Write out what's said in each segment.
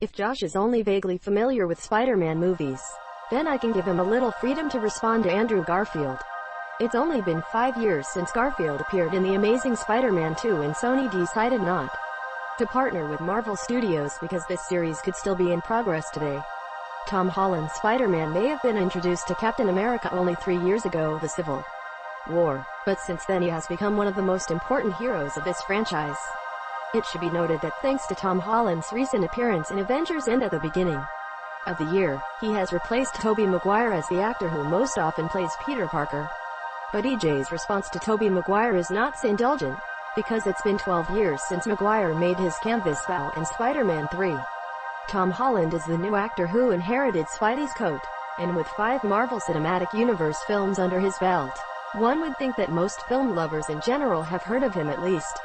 If Josh is only vaguely familiar with Spider-Man movies, then I can give him a little freedom to respond to Andrew Garfield. It's only been 5 years since Garfield appeared in The Amazing Spider-Man 2, and Sony decided not to partner with Marvel Studios because this series could still be in progress today. Tom Holland's Spider-Man may have been introduced to Captain America only 3 years ago, the Civil War, but since then he has become one of the most important heroes of this franchise. It should be noted that thanks to Tom Holland's recent appearance in Avengers and at the beginning of the year, he has replaced Tobey Maguire as the actor who most often plays Peter Parker. But EJ's response to Tobey Maguire is not so indulgent, because it's been 12 years since Maguire made his canvas bow in Spider-Man 3. Tom Holland is the new actor who inherited Spidey's coat, and with 5 Marvel Cinematic Universe films under his belt, one would think that most film lovers in general have heard of him at least.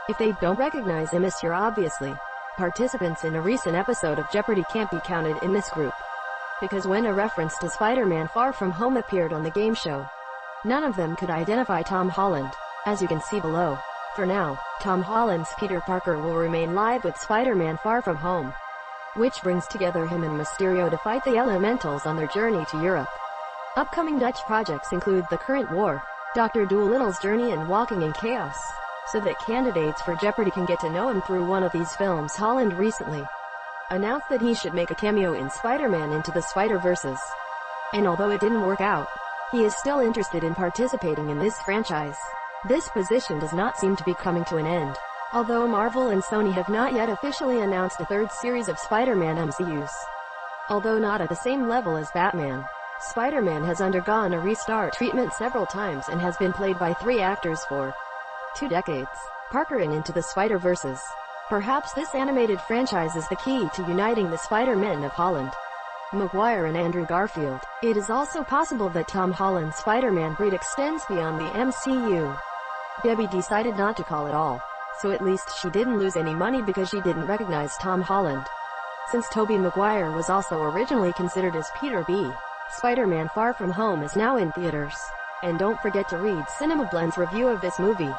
If they don't recognize him, you're obviously participants in a recent episode of Jeopardy can't be counted in this group, because when a reference to Spider-Man Far From Home appeared on the game show, none of them could identify Tom Holland, as you can see below. For now, Tom Holland's Peter Parker will remain live with Spider-Man Far From Home, which brings together him and Mysterio to fight the Elementals on their journey to Europe. Upcoming Dutch projects include The Current War, Dr. Dolittle's Journey, and Walking in Chaos. So that candidates for Jeopardy can get to know him through one of these films. Holland recently announced that he should make a cameo in Spider-Man Into the Spider-Verses. And although it didn't work out, he is still interested in participating in this franchise. This position does not seem to be coming to an end, although Marvel and Sony have not yet officially announced a third series of Spider-Man MCUs. Although not at the same level as Batman, Spider-Man has undergone a restart treatment several times and has been played by 3 actors for 2 decades. Parker in Into the Spider-Verses. Perhaps this animated franchise is the key to uniting the Spider-Men of Holland, Maguire, and Andrew Garfield. It is also possible that Tom Holland's Spider-Man breed extends beyond the MCU. Debbie decided not to call it all, so at least she didn't lose any money because she didn't recognize Tom Holland. Since Tobey Maguire was also originally considered as Peter B., Spider-Man Far From Home is now in theaters. And don't forget to read Cinema Blend's review of this movie.